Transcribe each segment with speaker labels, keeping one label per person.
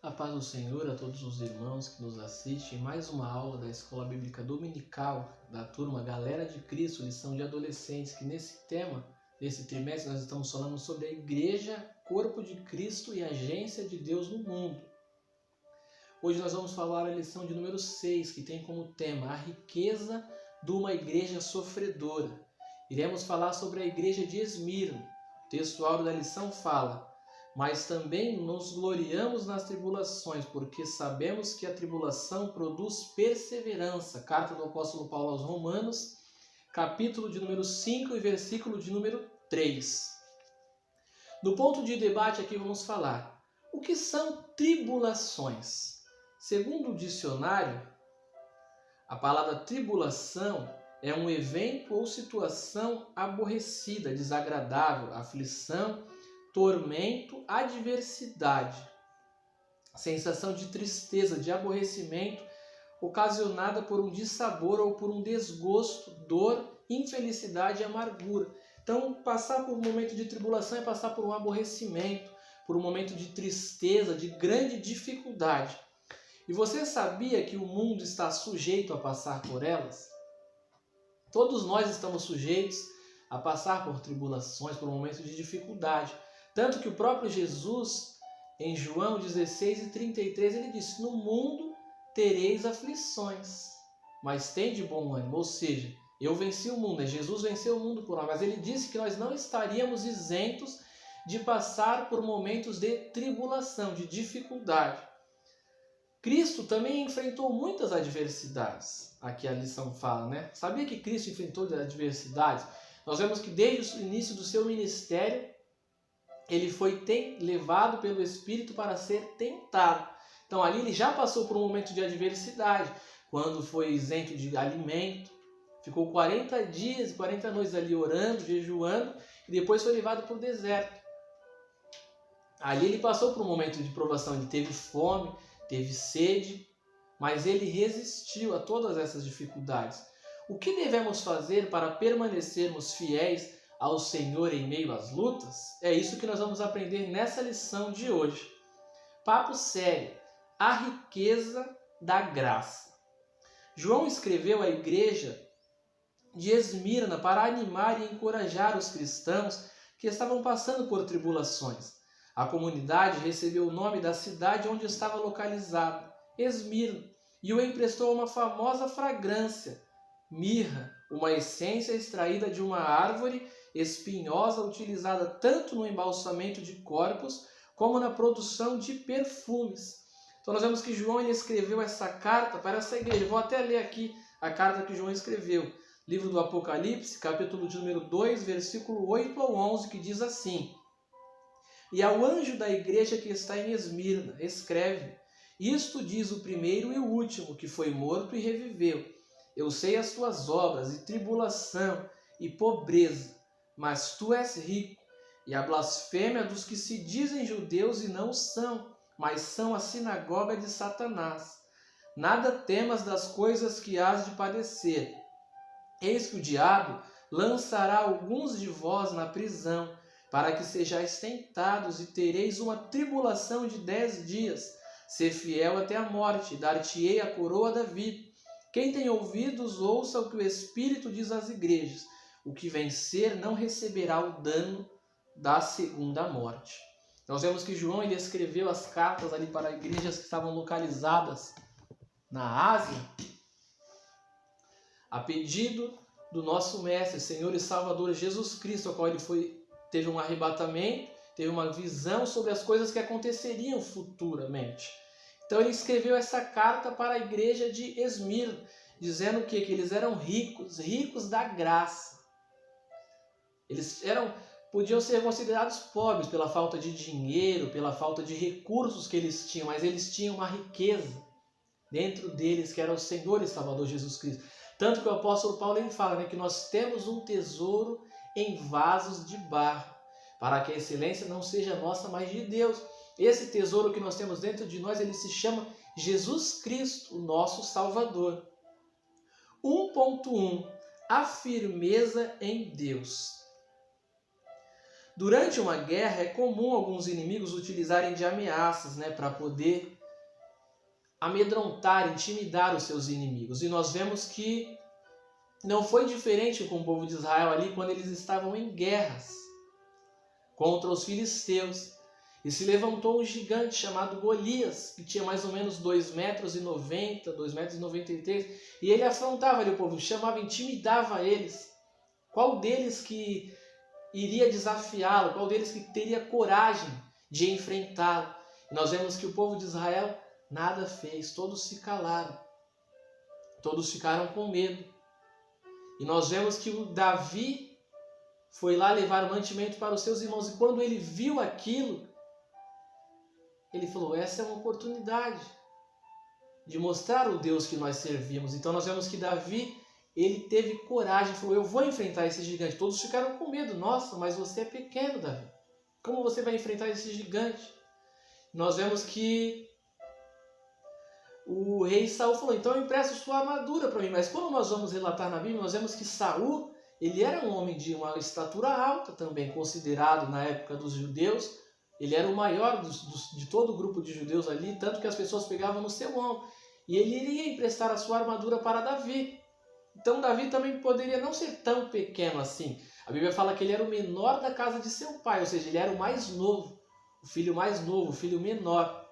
Speaker 1: A paz do Senhor a todos os irmãos que nos assistem em mais uma aula da Escola Bíblica Dominical da turma Galera de Cristo, lição de adolescentes, que nesse tema, nesse trimestre, nós estamos falando sobre a Igreja, Corpo de Cristo e Agência de Deus no mundo. Hoje nós vamos falar a lição de número 6, que tem como tema a riqueza de uma igreja sofredora. Iremos falar sobre a igreja de Esmirna. O texto áureo da lição fala: mas também nos gloriamos nas tribulações, porque sabemos que a tribulação produz perseverança. Carta do apóstolo Paulo aos Romanos, capítulo de número 5 e versículo de número 3. No ponto de debate aqui vamos falar: o que são tribulações? Segundo o dicionário, a palavra tribulação é um evento ou situação aborrecida, desagradável, aflição, tormento, adversidade, sensação de tristeza, de aborrecimento, ocasionada por um dissabor ou por um desgosto, dor, infelicidade e amargura. Então, passar por um momento de tribulação é passar por um aborrecimento, por um momento de tristeza, de grande dificuldade. E você sabia que o mundo está sujeito a passar por elas? Todos nós estamos sujeitos a passar por tribulações, por um momento de dificuldade. Tanto que o próprio Jesus, em João 16:33, ele disse: no mundo tereis aflições, mas tende bom ânimo. Ou seja, eu venci o mundo, Jesus venceu o mundo por nós. Mas ele disse que nós não estaríamos isentos de passar por momentos de tribulação, de dificuldade. Cristo também enfrentou muitas adversidades. Aqui a lição fala, né? Sabia que Cristo enfrentou adversidades? Nós vemos que desde o início do seu ministério, ele foi levado pelo Espírito para ser tentado. Então ali ele já passou por um momento de adversidade, quando foi isento de alimento, ficou 40 dias e 40 noites ali orando, jejuando, e depois foi levado para o deserto. Ali ele passou por um momento de provação, ele teve fome, teve sede, mas ele resistiu a todas essas dificuldades. O que devemos fazer para permanecermos fiéis ao Senhor em meio às lutas? É isso que nós vamos aprender nessa lição de hoje. Papo sério: a riqueza da graça. João escreveu à igreja de Esmirna para animar e encorajar os cristãos que estavam passando por tribulações. A comunidade recebeu o nome da cidade onde estava localizada, Esmirna, e o emprestou uma famosa fragrância, mirra, uma essência extraída de uma árvore espinhosa utilizada tanto no embalsamento de corpos como na produção de perfumes. Então nós vemos que João ele escreveu essa carta para essa igreja. Vou até ler aqui a carta que João escreveu. Livro do Apocalipse, capítulo de número 2, versículo 8 ao 11, que diz assim: e ao anjo da igreja que está em Esmirna, escreve: isto diz o primeiro e o último, que foi morto e reviveu. Eu sei as tuas obras, e tribulação, e pobreza, mas tu és rico, e a blasfêmia dos que se dizem judeus e não são, mas são a sinagoga de Satanás. Nada temas das coisas que hás de padecer. Eis que o diabo lançará alguns de vós na prisão, para que sejais tentados, e tereis uma tribulação de 10 dias. Ser fiel até a morte, dar-te-ei a coroa da vida. Quem tem ouvidos, ouça o que o Espírito diz às igrejas. O que vencer não receberá o dano da segunda morte. Nós vemos que João ele escreveu as cartas ali para igrejas que estavam localizadas na Ásia, a pedido do nosso Mestre, Senhor e Salvador Jesus Cristo, ao qual ele teve um arrebatamento, teve uma visão sobre as coisas que aconteceriam futuramente. Então ele escreveu essa carta para a igreja de Esmirna, dizendo que eles eram ricos, ricos da graça. Eles podiam ser considerados pobres pela falta de dinheiro, pela falta de recursos que eles tinham, mas eles tinham uma riqueza dentro deles, que era o Senhor e Salvador Jesus Cristo. Tanto que o apóstolo Paulo ele fala, né, que nós temos um tesouro em vasos de barro, para que a excelência não seja nossa, mas de Deus. Esse tesouro que nós temos dentro de nós, ele se chama Jesus Cristo, o nosso Salvador. 1.1. A firmeza em Deus. Durante uma guerra é comum alguns inimigos utilizarem de ameaças, né, para poder amedrontar, intimidar os seus inimigos. E nós vemos que não foi diferente com o povo de Israel ali quando eles estavam em guerras contra os filisteus. E se levantou um gigante chamado Golias, que tinha mais ou menos 2,90 metros, 2,93 metros, e ele afrontava ali o povo, chamava, intimidava eles. Qual deles que iria desafiá-lo? Qual deles que teria coragem de enfrentá-lo? E nós vemos que o povo de Israel nada fez, todos se calaram, todos ficaram com medo. E nós vemos que o Davi foi lá levar o mantimento para os seus irmãos, e quando ele viu aquilo, ele falou, essa é uma oportunidade de mostrar o Deus que nós servimos. Então nós vemos que Davi, ele teve coragem, falou, eu vou enfrentar esse gigante. Todos ficaram com medo, nossa, mas você é pequeno, Davi. Como você vai enfrentar esse gigante? Nós vemos que o rei Saul falou, então eu empresto sua armadura para mim. Mas quando nós vamos relatar na Bíblia, nós vemos que Saul, ele era um homem de uma estatura alta também, considerado na época dos judeus. Ele era o maior de todo o grupo de judeus ali, tanto que as pessoas pegavam no seu ombro. E ele iria emprestar a sua armadura para Davi. Então Davi também poderia não ser tão pequeno assim. A Bíblia fala que ele era o menor da casa de seu pai, ou seja, ele era o mais novo, o filho mais novo, o filho menor.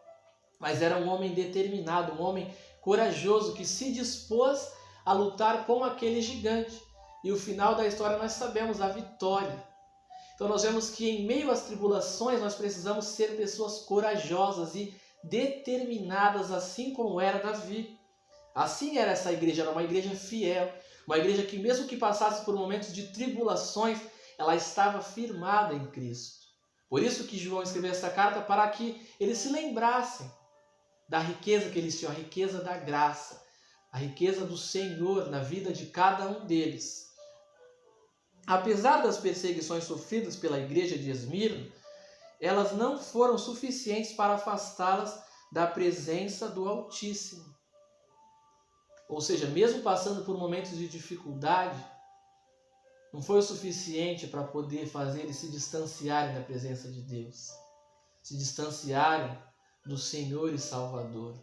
Speaker 1: Mas era um homem determinado, um homem corajoso, que se dispôs a lutar com aquele gigante. E o final da história nós sabemos, a vitória. Então nós vemos que em meio às tribulações nós precisamos ser pessoas corajosas e determinadas, assim como era Davi. Assim era essa igreja, era uma igreja fiel, uma igreja que mesmo que passasse por momentos de tribulações, ela estava firmada em Cristo. Por isso que João escreveu essa carta, para que eles se lembrassem da riqueza que eles tinham, a riqueza da graça, a riqueza do Senhor na vida de cada um deles. Apesar das perseguições sofridas pela igreja de Esmirna, elas não foram suficientes para afastá-las da presença do Altíssimo. Ou seja, mesmo passando por momentos de dificuldade, não foi o suficiente para poder fazer eles se distanciarem da presença de Deus, se distanciarem do Senhor e Salvador,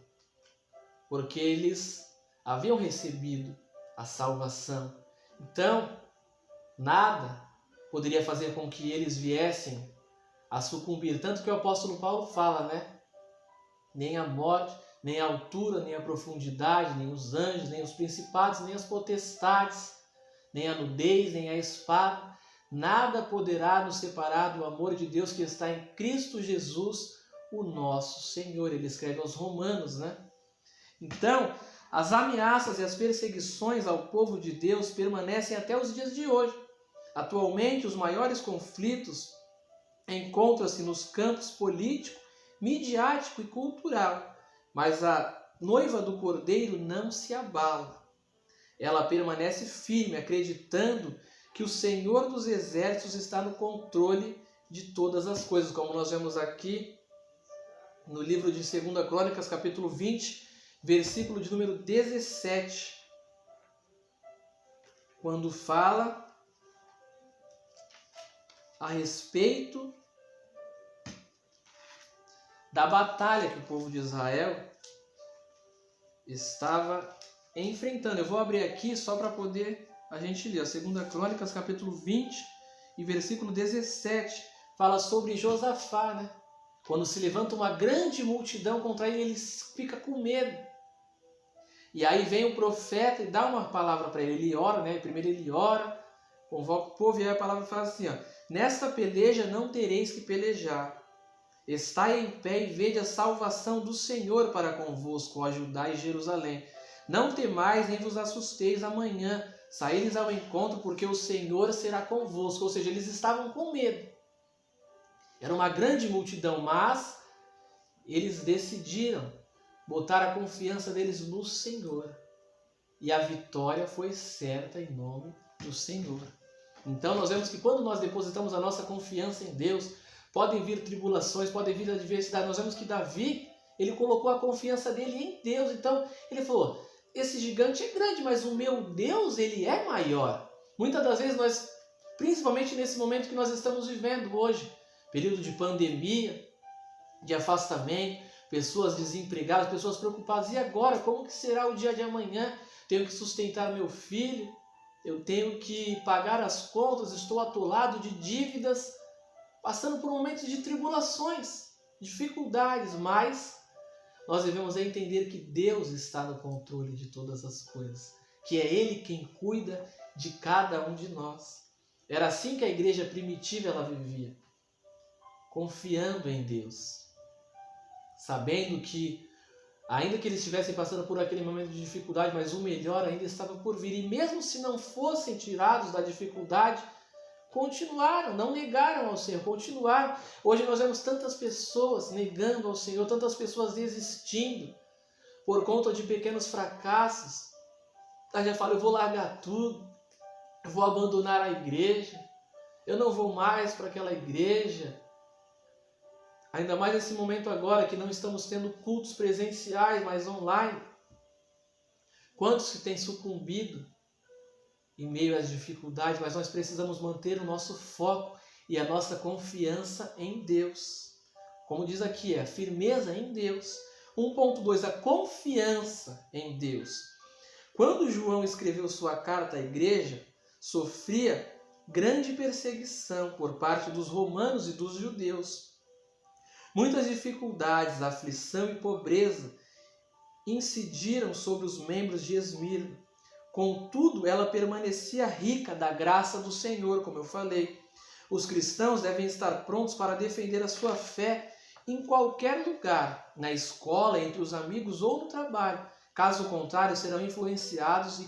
Speaker 1: porque eles haviam recebido a salvação. Então, nada poderia fazer com que eles viessem a sucumbir. Tanto que o apóstolo Paulo fala, né? Nem a morte, nem a altura, nem a profundidade, nem os anjos, nem os principados, nem as potestades, nem a nudez, nem a espada, nada poderá nos separar do amor de Deus que está em Cristo Jesus, o nosso Senhor. Ele escreve aos Romanos, né? Então, as ameaças e as perseguições ao povo de Deus permanecem até os dias de hoje. Atualmente, os maiores conflitos encontram-se nos campos político, midiático e cultural, mas a noiva do Cordeiro não se abala. Ela permanece firme, acreditando que o Senhor dos Exércitos está no controle de todas as coisas, como nós vemos aqui no livro de 2 Crônicas, capítulo 20, versículo de número 17, quando fala a respeito da batalha que o povo de Israel estava enfrentando. Eu vou abrir aqui só para poder a gente ler. 2 Crônicas, capítulo 20 e versículo 17, fala sobre Josafá, né? Quando se levanta uma grande multidão contra ele, ele fica com medo. E aí vem o profeta e dá uma palavra para ele. Ele ora, né? Primeiro ele ora, convoca o povo, e aí a palavra fala assim, ó: nesta peleja não tereis que pelejar. Estai em pé e vede a salvação do Senhor para convosco, ó Judá e Jerusalém. Não temais nem vos assusteis amanhã, saíres ao encontro, porque o Senhor será convosco. Ou seja, eles estavam com medo. Era uma grande multidão, mas eles decidiram botar a confiança deles no Senhor. E a vitória foi certa em nome do Senhor. Então nós vemos que quando nós depositamos a nossa confiança em Deus, podem vir tribulações, podem vir adversidade. Nós vemos que Davi, ele colocou a confiança dele em Deus. Então ele falou, esse gigante é grande, mas o meu Deus, ele é maior. Muitas das vezes nós Principalmente nesse momento que nós estamos vivendo hoje, período de pandemia, de afastamento, pessoas desempregadas, pessoas preocupadas. E agora, como que será o dia de amanhã? Tenho que sustentar meu filho, eu tenho que pagar as contas, estou atolado de dívidas, passando por momentos de tribulações, dificuldades, mas nós devemos entender que Deus está no controle de todas as coisas, que é Ele quem cuida de cada um de nós. Era assim que a igreja primitiva ela vivia, confiando em Deus, sabendo que, ainda que eles estivessem passando por aquele momento de dificuldade, mas o melhor ainda estava por vir. E mesmo se não fossem tirados da dificuldade, continuaram, não negaram ao Senhor, continuaram. Hoje nós vemos tantas pessoas negando ao Senhor, tantas pessoas desistindo por conta de pequenos fracassos. A gente fala, eu vou largar tudo, eu vou abandonar a igreja, eu não vou mais para aquela igreja. Ainda mais nesse momento agora que não estamos tendo cultos presenciais, mas online. Quantos que têm sucumbido em meio às dificuldades, mas nós precisamos manter o nosso foco e a nossa confiança em Deus. Como diz aqui, a firmeza em Deus. 1.2, a confiança em Deus. Quando João escreveu sua carta à igreja, sofria grande perseguição por parte dos romanos e dos judeus. Muitas dificuldades, aflição e pobreza incidiram sobre os membros de Esmirna. Contudo, ela permanecia rica da graça do Senhor, como eu falei. Os cristãos devem estar prontos para defender a sua fé em qualquer lugar, na escola, entre os amigos ou no trabalho. Caso contrário, serão influenciados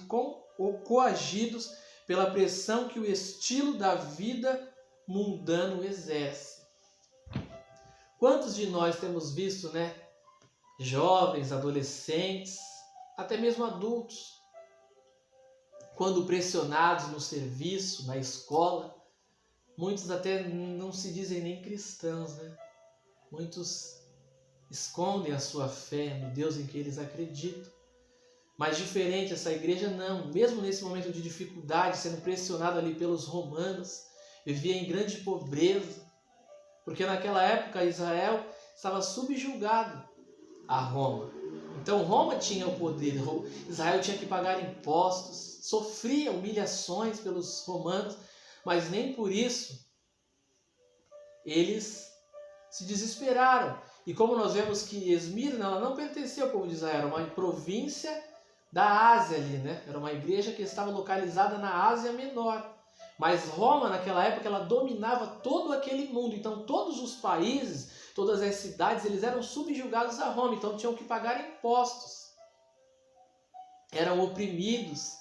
Speaker 1: ou coagidos pela pressão que o estilo da vida mundano exerce. Quantos de nós temos visto, jovens, adolescentes, até mesmo adultos, quando pressionados no serviço, na escola, muitos até não se dizem nem cristãos, Muitos escondem a sua fé no Deus em que eles acreditam. Mas diferente, essa igreja não, mesmo nesse momento de dificuldade, sendo pressionado ali pelos romanos, vivia em grande pobreza, porque naquela época Israel estava subjugado a Roma. Então Roma tinha o poder, Israel tinha que pagar impostos, sofria humilhações pelos romanos, mas nem por isso eles se desesperaram. E como nós vemos que Esmirna ela não pertencia ao povo de Israel, era uma província da Ásia ali, Era uma igreja que estava localizada na Ásia Menor. Mas Roma, naquela época, ela dominava todo aquele mundo. Então, todos os países, todas as cidades, eles eram subjugados a Roma. Então, tinham que pagar impostos. Eram oprimidos,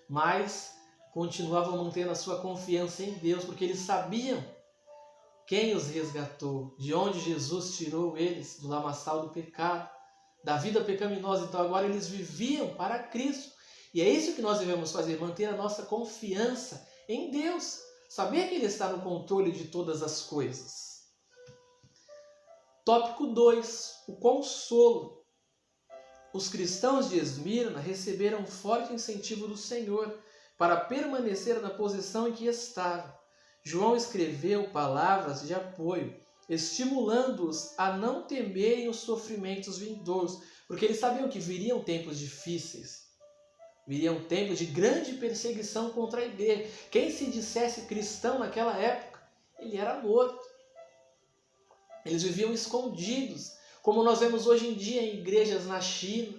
Speaker 1: mas continuavam mantendo a sua confiança em Deus, porque eles sabiam quem os resgatou, de onde Jesus tirou eles do lamaçal do pecado, da vida pecaminosa. Então, agora eles viviam para Cristo. E é isso que nós devemos fazer, manter a nossa confiança em Deus, saber que Ele está no controle de todas as coisas. Tópico 2, o consolo. Os cristãos de Esmirna receberam um forte incentivo do Senhor para permanecer na posição em que estavam. João escreveu palavras de apoio, estimulando-os a não temerem os sofrimentos vindouros, porque eles sabiam que viriam tempos difíceis. Viriam tempos de grande perseguição contra a igreja. Quem se dissesse cristão naquela época, ele era morto. Eles viviam escondidos, como nós vemos hoje em dia em igrejas na China,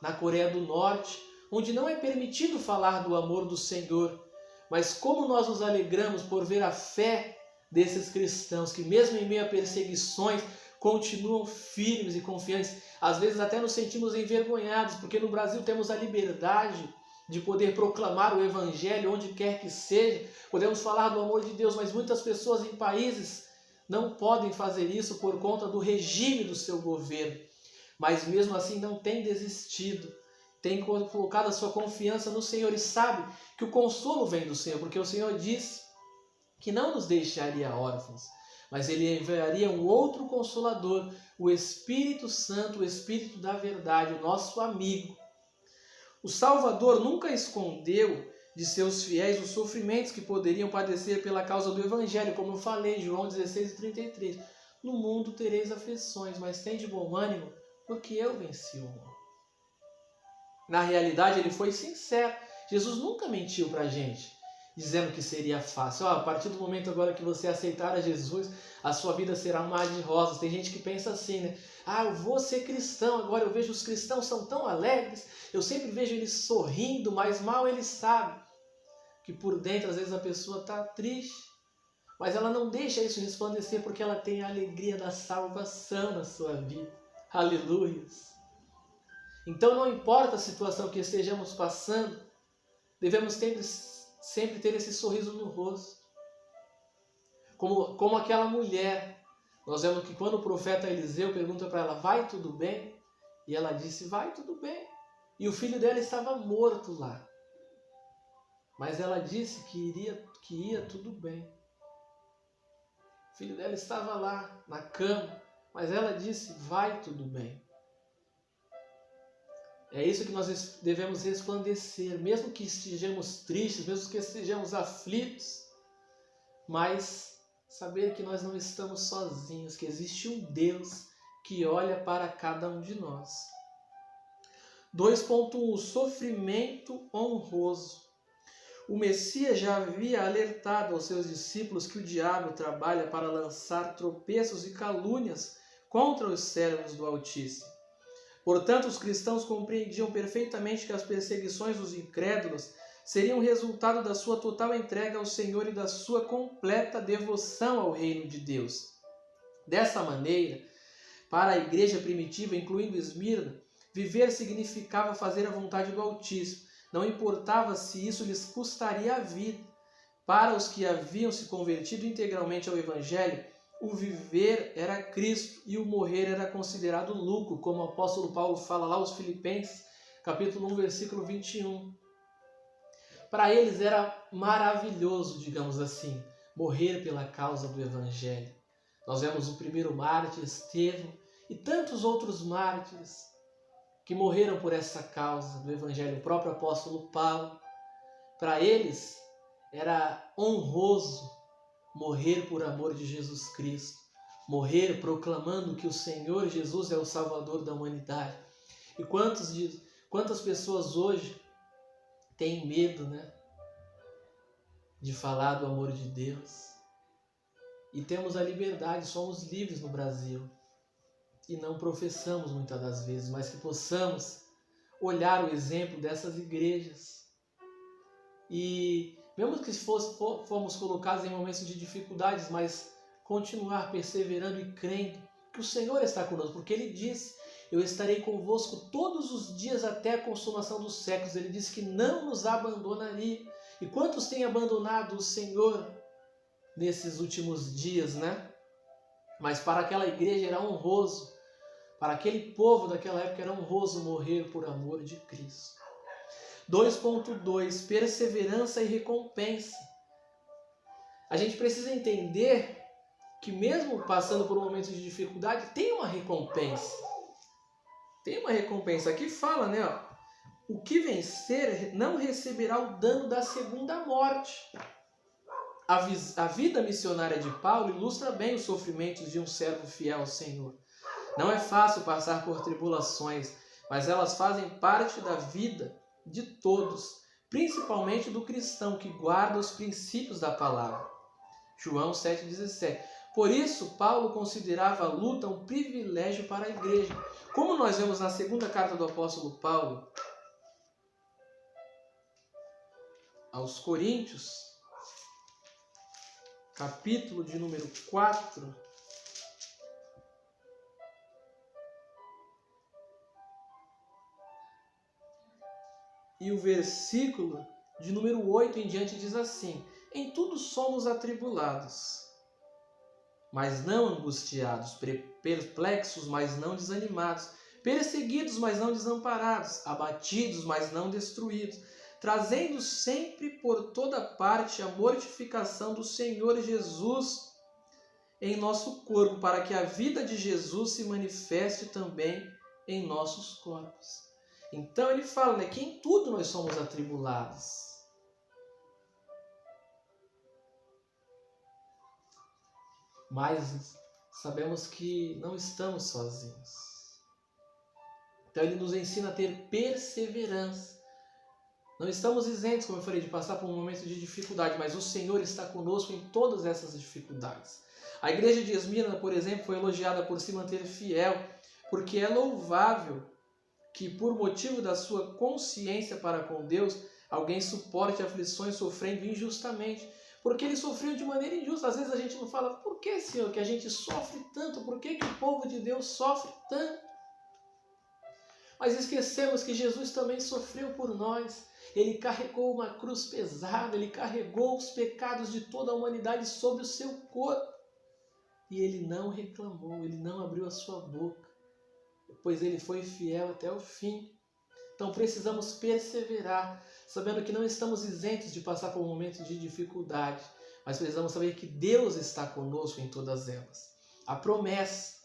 Speaker 1: na Coreia do Norte, onde não é permitido falar do amor do Senhor. Mas como nós nos alegramos por ver a fé desses cristãos, que mesmo em meio a perseguições, continuam firmes e confiantes. Às vezes até nos sentimos envergonhados, porque no Brasil temos a liberdade de poder proclamar o Evangelho onde quer que seja. Podemos falar do amor de Deus, mas muitas pessoas em países não podem fazer isso por conta do regime do seu governo. Mas mesmo assim não tem desistido, tem colocado a sua confiança no Senhor e sabe que o consolo vem do Senhor, porque o Senhor disse que não nos deixaria órfãos, mas Ele enviaria um outro Consolador, o Espírito Santo, o Espírito da verdade, o nosso amigo. O Salvador nunca escondeu de seus fiéis os sofrimentos que poderiam padecer pela causa do Evangelho, como eu falei, João 16:33. No mundo tereis aflições, mas tende bom ânimo, porque eu venci o mundo. Na realidade, ele foi sincero. Jesus nunca mentiu para a gente, dizendo que seria fácil. A partir do momento agora que você aceitar a Jesus, a sua vida será um mar de rosas. Tem gente que pensa assim, né? Eu vou ser cristão, agora eu vejo os cristãos são tão alegres, eu sempre vejo eles sorrindo, mas mal eles sabem que por dentro às vezes a pessoa está triste, mas ela não deixa isso resplandecer porque ela tem a alegria da salvação na sua vida. Aleluia! Então não importa a situação que estejamos passando, devemos sempre ter esse sorriso no rosto. Como aquela mulher, nós vemos que quando o profeta Eliseu pergunta para ela, vai tudo bem? E ela disse, vai tudo bem. E o filho dela estava morto lá. Mas ela disse que ia tudo bem. O filho dela estava lá na cama, mas ela disse, vai tudo bem. É isso que nós devemos resplandecer, mesmo que estejamos tristes, mesmo que estejamos aflitos, mas saber que nós não estamos sozinhos, que existe um Deus que olha para cada um de nós. 2.1. Sofrimento honroso. O Messias já havia alertado aos seus discípulos que o diabo trabalha para lançar tropeços e calúnias contra os servos do Altíssimo. Portanto, os cristãos compreendiam perfeitamente que as perseguições dos incrédulos seriam resultado da sua total entrega ao Senhor e da sua completa devoção ao reino de Deus. Dessa maneira, para a igreja primitiva, incluindo Esmirna, viver significava fazer a vontade do Altíssimo. Não importava se isso lhes custaria a vida. Para os que haviam se convertido integralmente ao Evangelho, o viver era Cristo e o morrer era considerado lucro, como o apóstolo Paulo fala lá aos Filipenses, capítulo 1, versículo 21. Para eles era maravilhoso, digamos assim, morrer pela causa do Evangelho. Nós vemos o primeiro mártir, Estevão, e tantos outros mártires que morreram por essa causa do Evangelho, o próprio apóstolo Paulo. Para eles era honroso morrer por amor de Jesus Cristo, morrer proclamando que o Senhor Jesus é o Salvador da humanidade. E quantas pessoas hoje têm medo, né, de falar do amor de Deus? E temos a liberdade, somos livres no Brasil. E não professamos muitas das vezes, mas que possamos olhar o exemplo dessas igrejas. E mesmo que fomos colocados em momentos de dificuldades, mas continuar perseverando e crendo que o Senhor está conosco, porque Ele disse, eu estarei convosco todos os dias até a consumação dos séculos. Ele disse que não nos abandonaria. E quantos têm abandonado o Senhor nesses últimos dias, né? Mas para aquela igreja era honroso, para aquele povo daquela época era honroso morrer por amor de Cristo. 2.2. Perseverança e recompensa. A gente precisa entender que mesmo passando por um momento de dificuldade, tem uma recompensa. Tem uma recompensa. Aqui fala, né? O que vencer não receberá o dano da segunda morte. A vida missionária de Paulo ilustra bem os sofrimentos de um servo fiel ao Senhor. Não é fácil passar por tribulações, mas elas fazem parte da vida de todos, principalmente do cristão que guarda os princípios da palavra. João 7,17. Por isso, Paulo considerava a luta um privilégio para a igreja. Como nós vemos na segunda carta do apóstolo Paulo aos Coríntios, capítulo de número 4, e o versículo de número 8 em diante diz assim: em tudo somos atribulados, mas não angustiados, perplexos, mas não desanimados, perseguidos, mas não desamparados, abatidos, mas não destruídos, trazendo sempre por toda parte a mortificação do Senhor Jesus em nosso corpo, para que a vida de Jesus se manifeste também em nossos corpos. Então ele fala, né, que em tudo nós somos atribulados. mas sabemos que não estamos sozinhos. Então ele nos ensina a ter perseverança. Não estamos isentos, como eu falei, de passar por um momento de dificuldade, mas o Senhor está conosco em todas essas dificuldades. A igreja de Esmirna, por exemplo, foi elogiada por se manter fiel, porque é louvável que, por motivo da sua consciência para com Deus, alguém suporte aflições sofrendo injustamente. Porque eles sofriam de maneira injusta. Às vezes a gente não fala, por que, Senhor, que a gente sofre tanto? Por que o povo de Deus sofre tanto? Mas esquecemos que Jesus também sofreu por nós. Ele carregou uma cruz pesada, ele carregou os pecados de toda a humanidade sobre o seu corpo. E ele não reclamou, ele não abriu a sua boca, pois ele foi fiel até o fim. Então precisamos perseverar, sabendo que não estamos isentos de passar por momentos de dificuldade, mas precisamos saber que Deus está conosco em todas elas. A promessa.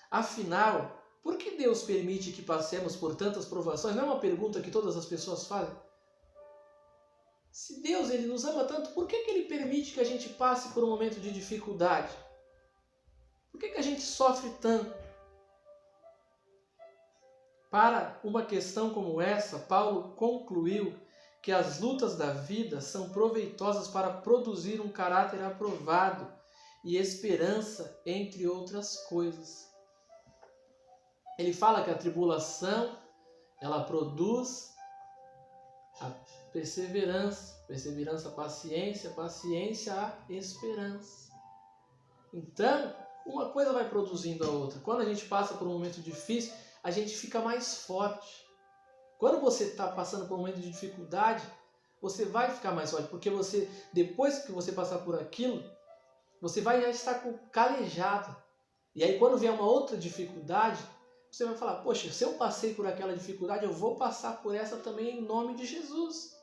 Speaker 1: Afinal, por que Deus permite que passemos por tantas provações? Não é uma pergunta que todas as pessoas fazem. Se Deus ele nos ama tanto, por que Ele permite que a gente passe por um momento de dificuldade? Por que a gente sofre tanto? Para uma questão como essa, Paulo concluiu que as lutas da vida são proveitosas para produzir um caráter aprovado e esperança, entre outras coisas. Ele fala que a tribulação, ela produz a perseverança, perseverança a paciência, paciência a esperança. Então, uma coisa vai produzindo a outra. Quando a gente passa por um momento difícil, a gente fica mais forte. Quando você está passando por um momento de dificuldade, você vai ficar mais forte, porque você, depois que você passar por aquilo, você vai já estar calejado. E aí quando vier uma outra dificuldade, você vai falar, poxa, se eu passei por aquela dificuldade, eu vou passar por essa também em nome de Jesus.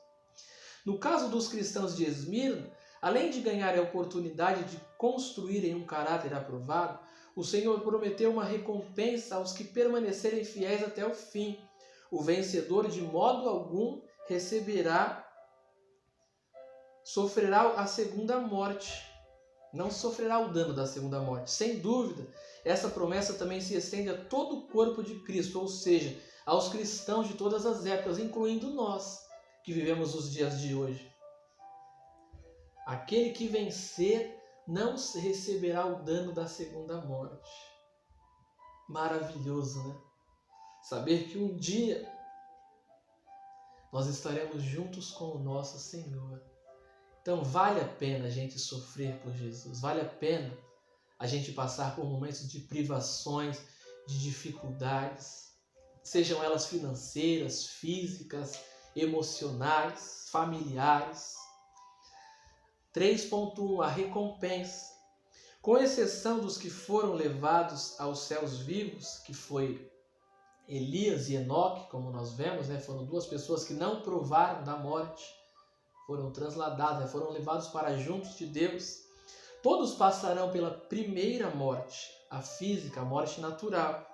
Speaker 1: No caso dos cristãos de Esmirna, além de ganhar a oportunidade de construírem um caráter aprovado, o Senhor prometeu uma recompensa aos que permanecerem fiéis até o fim. O vencedor, de modo algum, sofrerá a segunda morte. Não sofrerá o dano da segunda morte. Sem dúvida, essa promessa também se estende a todo o corpo de Cristo, ou seja, aos cristãos de todas as épocas, incluindo nós, que vivemos os dias de hoje. Aquele que vencer não receberá o dano da segunda morte. Maravilhoso, né? Saber que um dia nós estaremos juntos com o nosso Senhor. Então vale a pena a gente sofrer por Jesus, vale a pena a gente passar por momentos de privações, de dificuldades, sejam elas financeiras, físicas, emocionais, familiares. 3.1. A recompensa. Com exceção dos que foram levados aos céus vivos, que foi Elias e Enoque, como nós vemos, foram duas pessoas que não provaram da morte, foram transladadas, foram levados para juntos de Deus. Todos passarão pela primeira morte, a física, a morte natural.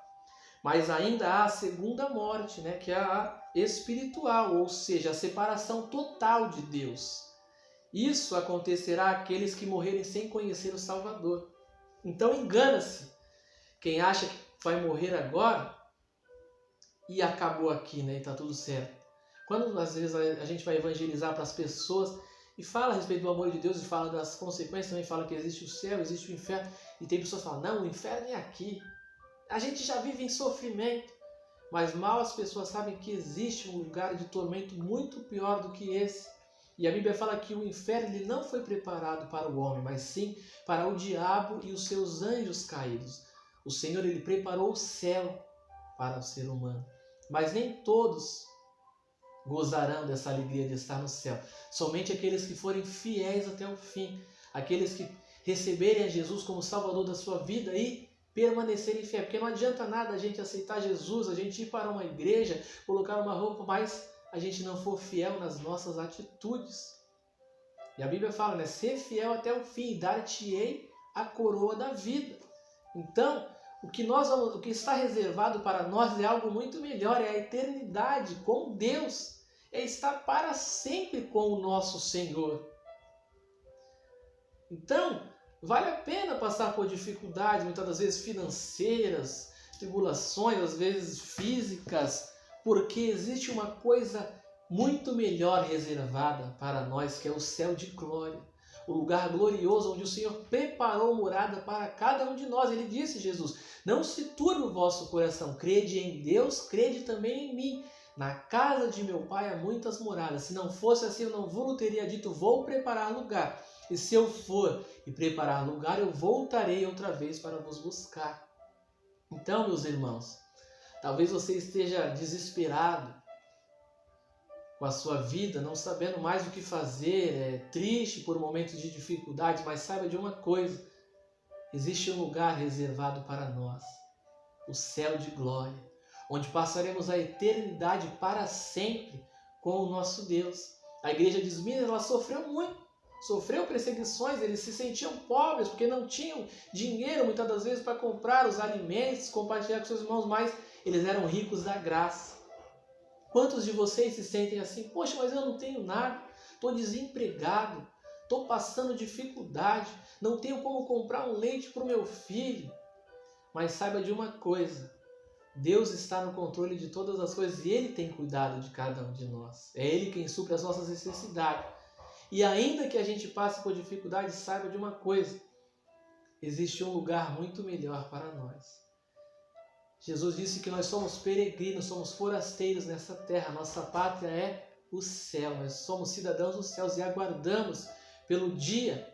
Speaker 1: Mas ainda há a segunda morte, que é a espiritual, ou seja, a separação total de Deus. Isso acontecerá àqueles que morrerem sem conhecer o Salvador. Então engana-se quem acha que vai morrer agora e acabou aqui, e está tudo certo. Quando às vezes a gente vai evangelizar para as pessoas e fala a respeito do amor de Deus e fala das consequências, também fala que existe o céu, existe o inferno, e tem pessoas que falam, não, o inferno é aqui. A gente já vive em sofrimento, mas mal as pessoas sabem que existe um lugar de tormento muito pior do que esse. E a Bíblia fala que o inferno ele não foi preparado para o homem, mas sim para o diabo e os seus anjos caídos. O Senhor ele preparou o céu para o ser humano, mas nem todos gozarão dessa alegria de estar no céu. Somente aqueles que forem fiéis até o fim, aqueles que receberem a Jesus como Salvador da sua vida e permanecerem fiéis. Porque não adianta nada a gente aceitar Jesus, a gente ir para uma igreja, colocar uma roupa, mas a gente não for fiel nas nossas atitudes. E a Bíblia fala, ser fiel até o fim, dar-te-ei a coroa da vida. Então, o que está reservado para nós é algo muito melhor, é a eternidade com Deus, é estar para sempre com o nosso Senhor. Então, Vale a pena passar por dificuldades, muitas das vezes financeiras, tribulações, às vezes físicas, porque existe uma coisa muito melhor reservada para nós, que é o céu de glória. O lugar glorioso onde o Senhor preparou morada para cada um de nós. Ele disse, Jesus, não se turbe o vosso coração, crede em Deus, crede também em mim. Na casa de meu pai há muitas moradas. Se não fosse assim, eu não vos teria dito, vou preparar lugar. E se eu for e preparar lugar, eu voltarei outra vez para vos buscar. Então, meus irmãos, talvez você esteja desesperado com a sua vida, não sabendo mais o que fazer, triste por momentos de dificuldade, mas saiba de uma coisa, existe um lugar reservado para nós, o céu de glória, onde passaremos a eternidade para sempre com o nosso Deus. A igreja de Esmirna, ela sofreu muito, sofreu perseguições, eles se sentiam pobres porque não tinham dinheiro muitas das vezes para comprar os alimentos, compartilhar com seus irmãos, mas eles eram ricos da graça. Quantos de vocês se sentem assim? Poxa, mas eu não tenho nada, estou desempregado, estou passando dificuldade, não tenho como comprar um leite para o meu filho. Mas saiba de uma coisa, Deus está no controle de todas as coisas e Ele tem cuidado de cada um de nós. É Ele quem supre as nossas necessidades. E ainda que a gente passe por dificuldades, saiba de uma coisa, existe um lugar muito melhor para nós. Jesus disse que nós somos peregrinos, somos forasteiros nessa terra. Nossa pátria é o céu. Nós somos cidadãos dos céus e aguardamos pelo dia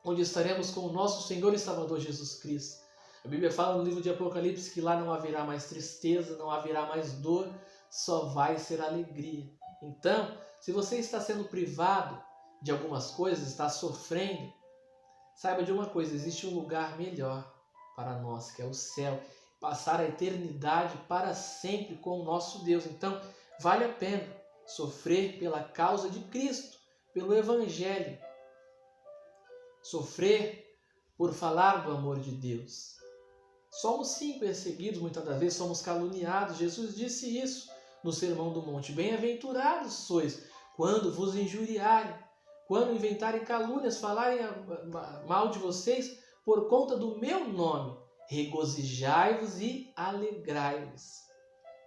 Speaker 1: onde estaremos com o nosso Senhor e Salvador Jesus Cristo. A Bíblia fala no livro de Apocalipse que lá não haverá mais tristeza, não haverá mais dor, só vai ser alegria. Então, se você está sendo privado de algumas coisas, está sofrendo, saiba de uma coisa, existe um lugar melhor para nós, que é o céu. Passar a eternidade para sempre com o nosso Deus. Então, vale a pena sofrer pela causa de Cristo, pelo Evangelho. Sofrer por falar do amor de Deus. Somos sim perseguidos, muitas das vezes somos caluniados. Jesus disse isso no Sermão do Monte. Bem-aventurados sois quando vos injuriarem, quando inventarem calúnias, falarem mal de vocês por conta do meu nome. Regozijai-vos e alegrai-vos.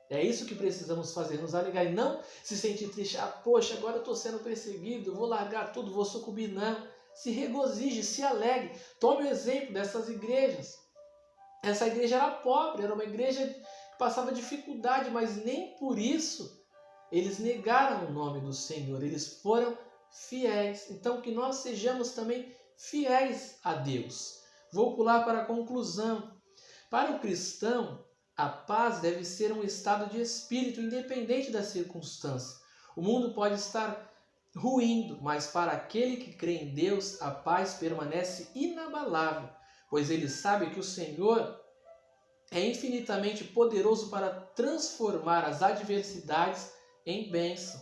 Speaker 1: É isso que precisamos fazer, nos alegrar e não se sentir triste. Poxa, agora eu estou sendo perseguido, vou largar tudo, vou sucumbir. Não, se regozije, se alegre. Tome o exemplo dessas igrejas. Essa igreja era pobre, era uma igreja que passava dificuldade, mas nem por isso eles negaram o nome do Senhor, eles foram fiéis. Então que nós sejamos também fiéis a Deus. Vou pular para a conclusão. Para o cristão, a paz deve ser um estado de espírito independente da circunstância. O mundo pode estar ruindo, mas para aquele que crê em Deus, a paz permanece inabalável, pois ele sabe que o Senhor é infinitamente poderoso para transformar as adversidades em bênção.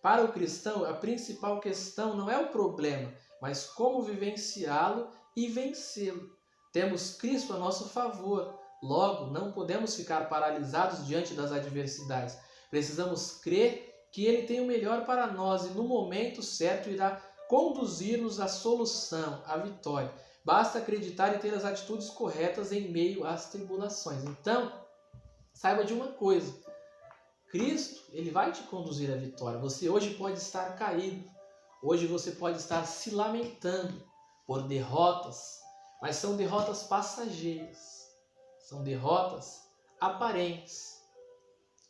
Speaker 1: Para o cristão, a principal questão não é o problema, mas como vivenciá-lo e vencê-lo. Temos Cristo a nosso favor, logo não podemos ficar paralisados diante das adversidades. Precisamos crer que Ele tem o melhor para nós e no momento certo irá conduzir-nos à solução, à vitória. Basta acreditar e ter as atitudes corretas em meio às tribulações. Então, saiba de uma coisa, Cristo, Ele vai te conduzir à vitória. Você hoje pode estar caído, hoje você pode estar se lamentando por derrotas, mas são derrotas passageiras, são derrotas aparentes.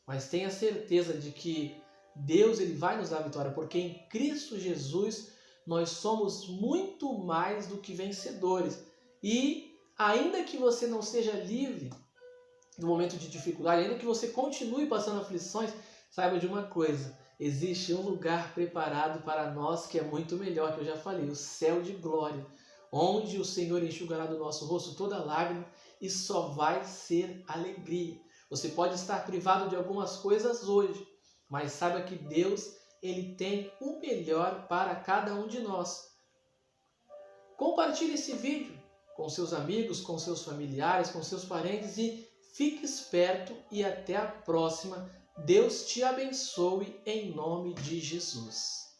Speaker 1: Mas tenha certeza de que Deus ele vai nos dar a vitória, porque em Cristo Jesus nós somos muito mais do que vencedores. E ainda que você não seja livre no momento de dificuldade, ainda que você continue passando aflições, saiba de uma coisa, existe um lugar preparado para nós que é muito melhor, que eu já falei, o céu de glória, onde o Senhor enxugará do nosso rosto toda lágrima e só vai ser alegria. Você pode estar privado de algumas coisas hoje, mas saiba que Deus ele tem o melhor para cada um de nós. Compartilhe esse vídeo com seus amigos, com seus familiares, com seus parentes e fique esperto e até a próxima. Deus te abençoe em nome de Jesus.